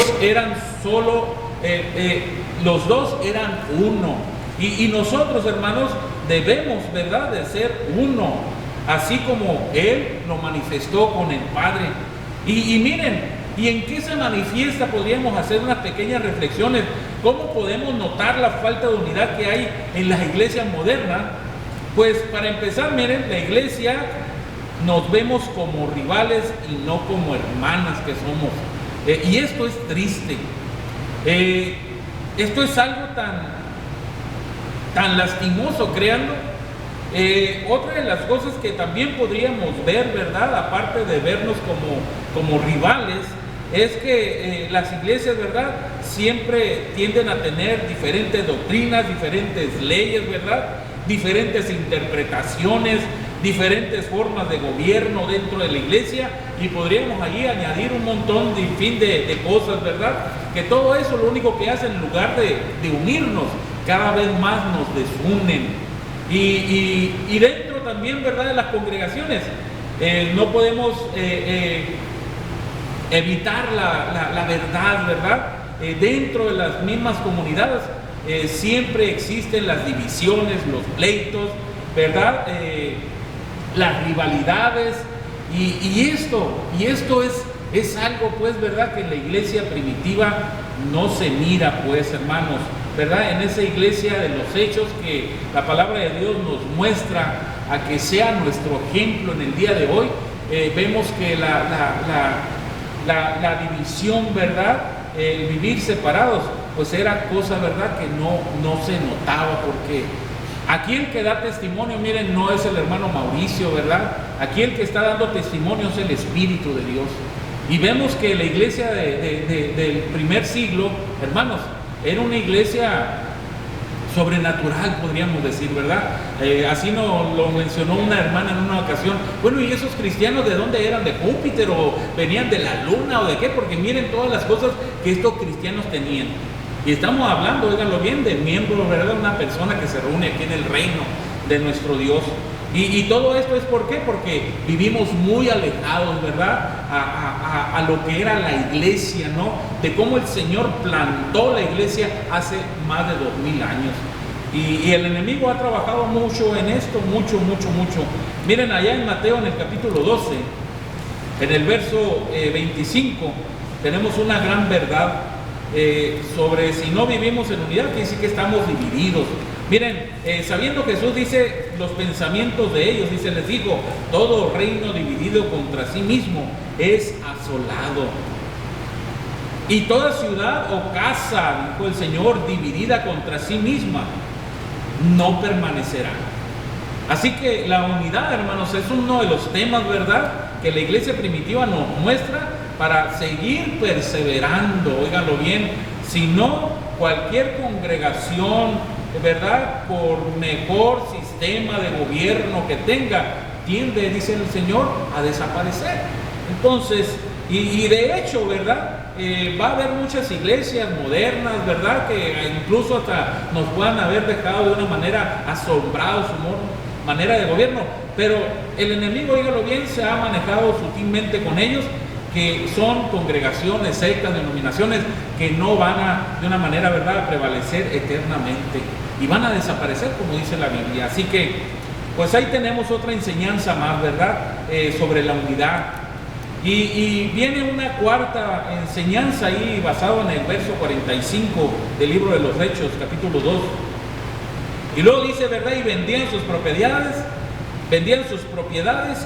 Ellos eran solo, los dos eran uno. Y nosotros, hermanos, debemos, ¿verdad?, de ser uno, así como Él lo manifestó con el Padre. Y miren, ¿y en qué se manifiesta? Podríamos hacer unas pequeñas reflexiones. ¿Cómo podemos notar la falta de unidad que hay en las iglesias modernas? Pues para empezar, miren, la iglesia nos vemos como rivales y no como hermanas que somos. Y esto es triste. Esto es algo tan lastimoso, créanlo. Otra de las cosas que también podríamos ver, ¿verdad?, aparte de vernos como rivales, es que las iglesias, ¿verdad?, siempre tienden a tener diferentes doctrinas, diferentes leyes, ¿verdad?, diferentes interpretaciones, diferentes formas de gobierno dentro de la iglesia, y podríamos allí añadir un montón de cosas, ¿verdad?, que todo eso lo único que hace, en lugar de unirnos, cada vez más nos desunen. Y dentro también, ¿verdad?, de las congregaciones, no podemos evitar la verdad, ¿verdad? Dentro de las mismas comunidades siempre existen las divisiones, los pleitos, ¿verdad? Las rivalidades, y esto es algo, pues, ¿verdad?, que en la iglesia primitiva no se mira, pues, hermanos, ¿verdad? En esa iglesia de los hechos que la palabra de Dios nos muestra a que sea nuestro ejemplo en el día de hoy, vemos que la división, ¿verdad?, el vivir separados, pues era cosa, ¿verdad?, que no se notaba, porque aquí el que da testimonio, miren, no es el hermano Mauricio, ¿verdad? Aquí el que está dando testimonio es el Espíritu de Dios. Y vemos que la iglesia del primer siglo, hermanos, era una iglesia sobrenatural, podríamos decir, ¿verdad? Así nos lo mencionó una hermana en una ocasión. Bueno, ¿y esos cristianos de dónde eran? ¿De Júpiter o venían de la luna o de qué? Porque miren todas las cosas que estos cristianos tenían. Y estamos hablando, óiganlo bien, de miembros, ¿verdad?, de una persona que se reúne aquí en el reino de nuestro Dios. Y todo esto es ¿por qué? Porque vivimos muy alejados, ¿verdad?, a lo que era la iglesia, ¿no? De cómo el Señor plantó la iglesia hace más de 2000 años. Y el enemigo ha trabajado mucho en esto, mucho. Miren, allá en Mateo, en el capítulo 12, en el verso 25, tenemos una gran verdad sobre si no vivimos en unidad, quiere decir que estamos divididos. Miren, sabiendo Jesús, dice, los pensamientos de ellos, dice, les dijo, todo reino dividido contra sí mismo es asolado. Y toda ciudad o casa, dijo el Señor, dividida contra sí misma, no permanecerá. Así que la unidad, hermanos, es uno de los temas, ¿verdad?, que la iglesia primitiva nos muestra para seguir perseverando. Óiganlo bien, si no, cualquier congregación, ¿verdad?, por mejor sistema de gobierno que tenga, tiende, dice el Señor, a desaparecer. Entonces, y de hecho, ¿verdad?, va a haber muchas iglesias modernas, ¿verdad?, que incluso hasta nos puedan haber dejado de una manera asombrados su manera de gobierno, pero el enemigo, dígalo bien, se ha manejado sutilmente con ellos, que son congregaciones, sectas, denominaciones que no van de una manera, ¿verdad?, a prevalecer eternamente y van a desaparecer, como dice la Biblia. Así que, pues ahí tenemos otra enseñanza más, ¿verdad?, sobre la unidad. Y viene una cuarta enseñanza ahí, basado en el verso 45 del libro de los Hechos, capítulo 2. Y luego dice, ¿verdad?, y vendían sus propiedades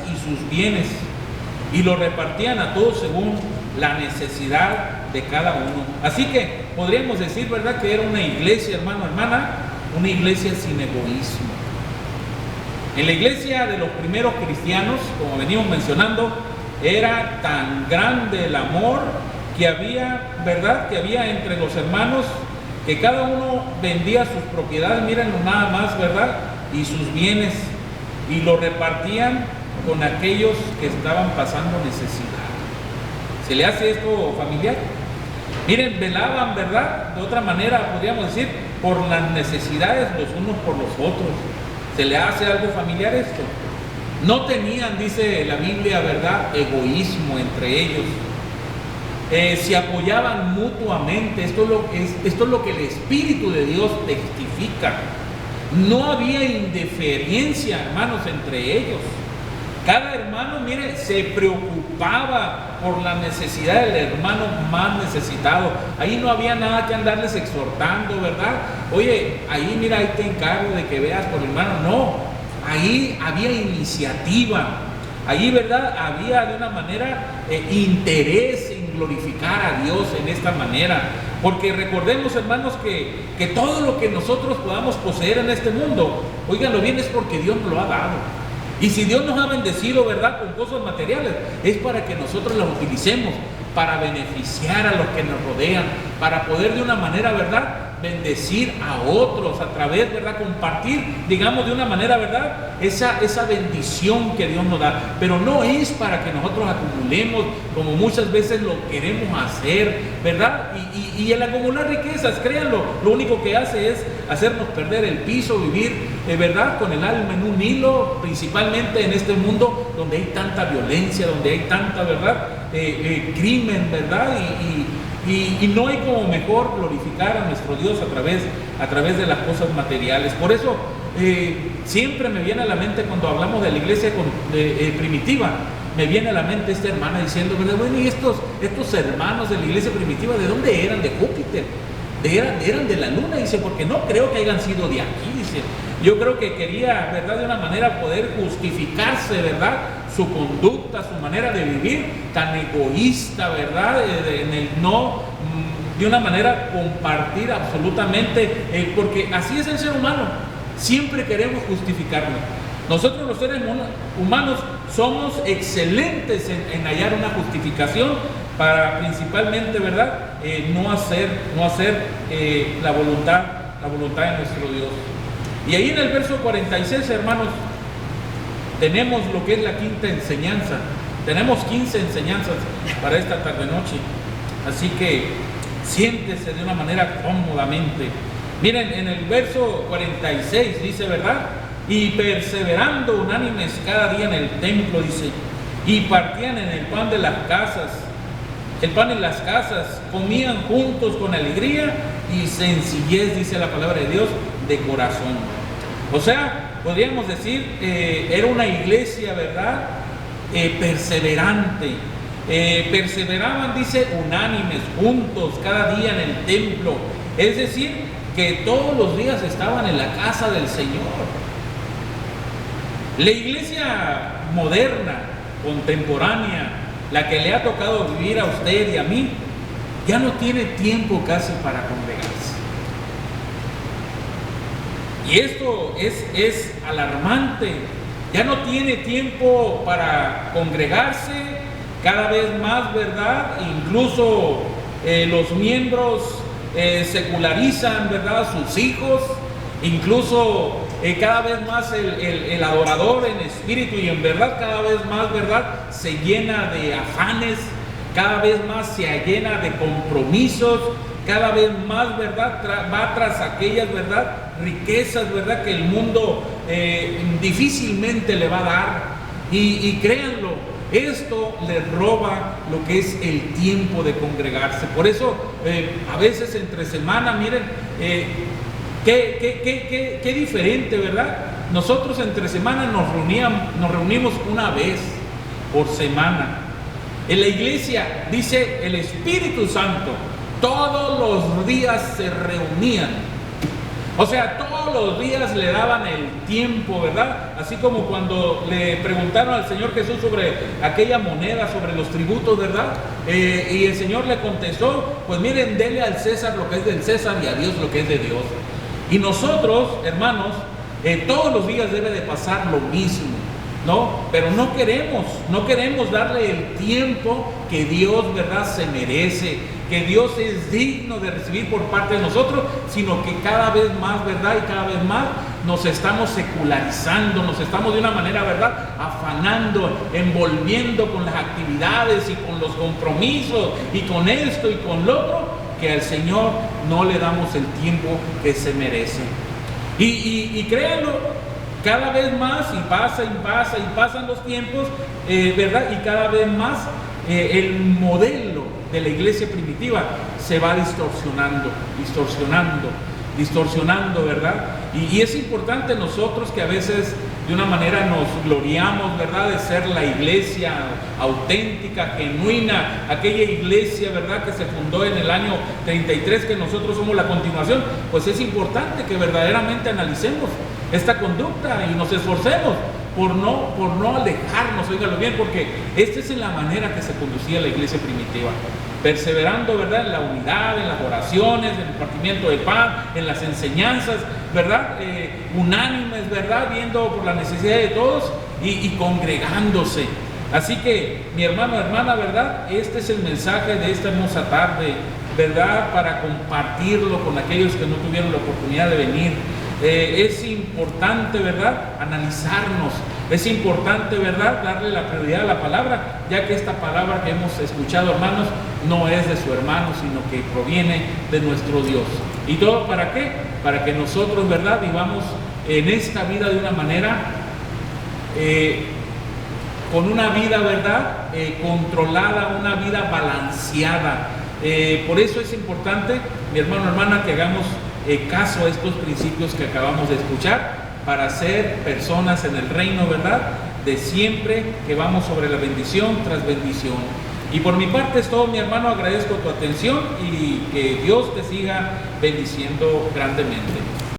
y sus bienes, y lo repartían a todos según la necesidad de cada uno. Así que podríamos decir, ¿verdad?, que era una iglesia, hermano, hermana, una iglesia sin egoísmo. En la iglesia de los primeros cristianos, como venimos mencionando, era tan grande el amor que había, ¿verdad?, que había entre los hermanos, que cada uno vendía sus propiedades, miren nada más, ¿verdad?, y sus bienes, y lo repartían con aquellos que estaban pasando necesidad. ¿Se le hace esto familiar? Miren, velaban, ¿verdad?, de otra manera, podríamos decir, por las necesidades los unos por los otros. ¿Se le hace algo familiar esto? No tenían, dice la Biblia, ¿verdad?, egoísmo entre ellos. se apoyaban mutuamente. Esto es lo que el Espíritu de Dios testifica. No había indiferencia, hermanos, entre ellos. Cada hermano, mire, se preocupaba por la necesidad del hermano más necesitado. Ahí no había nada que andarles exhortando, ¿verdad? Oye, ahí mira, ahí te encargo de que veas por el hermano. No, ahí había iniciativa. Ahí, ¿verdad? Había de una manera interés en glorificar a Dios en esta manera. Porque recordemos, hermanos, que todo lo que nosotros podamos poseer en este mundo, óiganlo bien, es porque Dios nos lo ha dado. Y si Dios nos ha bendecido, ¿verdad?, con cosas materiales, es para que nosotros las utilicemos para beneficiar a los que nos rodean, para poder de una manera, ¿verdad?, bendecir a otros a través, ¿verdad?, compartir, digamos, de una manera, ¿verdad?, esa bendición que Dios nos da. Pero no es para que nosotros acumulemos como muchas veces lo queremos hacer, ¿verdad? Y el acumular riquezas, créanlo, lo único que hace es hacernos perder el piso, vivir, ¿verdad?, con el alma en un hilo, principalmente en este mundo donde hay tanta violencia, donde hay tanta, ¿verdad?, crimen, ¿verdad? Y no hay como mejor glorificar a nuestro Dios a través de las cosas materiales. Por eso siempre me viene a la mente cuando hablamos de la iglesia primitiva, me viene a la mente esta hermana diciendo, bueno, ¿y estos hermanos de la iglesia primitiva de dónde eran? De Júpiter, eran de la luna, dice, porque no creo que hayan sido de aquí, dice. Yo creo que quería, ¿verdad?, de una manera poder justificarse, ¿verdad?, su conducta, su manera de vivir tan egoísta, ¿verdad?, en el no, de una manera compartir absolutamente, porque así es el ser humano, siempre queremos justificarnos. Nosotros los seres humanos somos excelentes en hallar una justificación para principalmente, ¿verdad?, no hacer la voluntad de nuestro Dios. Y ahí en el verso 46, hermanos, tenemos lo que es la quinta enseñanza. Tenemos 15 enseñanzas para esta tarde-noche. Así que siéntese de una manera cómodamente. Miren, en el verso 46 dice, ¿verdad? Y perseverando unánimes cada día en el templo, dice, y partían en el pan en las casas, comían juntos con alegría y sencillez, dice la palabra de Dios, de corazón. O sea, podríamos decir, era una iglesia, ¿verdad?, perseverante. Perseveraban, dice, unánimes, juntos, cada día en el templo. Es decir, que todos los días estaban en la casa del Señor. La iglesia moderna, contemporánea, la que le ha tocado vivir a usted y a mí, ya no tiene tiempo casi para congregarse. Y esto es alarmante. Ya no tiene tiempo para congregarse, cada vez más, ¿verdad? Incluso los miembros secularizan, ¿verdad?, a sus hijos. Incluso cada vez más el adorador en espíritu y en verdad, cada vez más, ¿verdad?, se llena de afanes, cada vez más se llena de compromisos, cada vez más, ¿verdad?, va tras aquellas, ¿verdad?, riquezas, ¿verdad?, que el mundo difícilmente le va a dar. Y créanlo, esto le roba lo que es el tiempo de congregarse. Por eso, a veces entre semana, miren, qué diferente, ¿verdad? Nosotros entre semana nos reunimos una vez por semana. En la iglesia, dice el Espíritu Santo, todos los días se reunían. O sea, todos los días le daban el tiempo, ¿verdad? Así como cuando le preguntaron al Señor Jesús sobre aquella moneda, sobre los tributos, ¿verdad? Y el Señor le contestó, pues miren, dele al César lo que es del César y a Dios lo que es de Dios. Y nosotros, hermanos, todos los días debe de pasar lo mismo, ¿no? Pero no queremos darle el tiempo que Dios, ¿verdad?, se merece, que Dios es digno de recibir por parte de nosotros, sino que cada vez más, ¿verdad?, y cada vez más nos estamos secularizando, nos estamos de una manera, ¿verdad?, afanando, envolviendo con las actividades y con los compromisos y con esto y con lo otro, que al Señor no le damos el tiempo que se merece. Y créanlo, cada vez más, y pasan los tiempos, ¿verdad?, y cada vez más el modelo de la iglesia primitiva se va distorsionando, ¿verdad? Y es importante nosotros que a veces de una manera nos gloriamos, ¿verdad?, de ser la iglesia auténtica, genuina, aquella iglesia, ¿verdad?, que se fundó en el año 33, que nosotros somos la continuación. Pues es importante que verdaderamente analicemos esta conducta y nos esforcemos por no alejarnos, óigalo bien, porque esta es la manera que se conducía la iglesia primitiva, perseverando, ¿verdad?, en la unidad, en las oraciones, en el partimiento de pan, en las enseñanzas, ¿verdad?, unánimes, ¿verdad?, viendo por la necesidad de todos y congregándose. Así que, mi hermano, hermana, ¿verdad?, este es el mensaje de esta hermosa tarde, ¿verdad?, para compartirlo con aquellos que no tuvieron la oportunidad de venir. Es importante, ¿verdad?, analizarnos. Es importante, ¿verdad?, darle la prioridad a la palabra, ya que esta palabra que hemos escuchado, hermanos, no es de su hermano, sino que proviene de nuestro Dios. ¿Y todo para qué? Para que nosotros, ¿verdad?, vivamos en esta vida de una manera, con una vida, ¿verdad?, controlada, una vida balanceada. Por eso es importante, mi hermano, hermana, que hagamos caso a estos principios que acabamos de escuchar para ser personas en el reino, ¿verdad?, de siempre, que vamos sobre la bendición tras bendición. Y por mi parte es todo, mi hermano. Agradezco tu atención y que Dios te siga bendiciendo grandemente.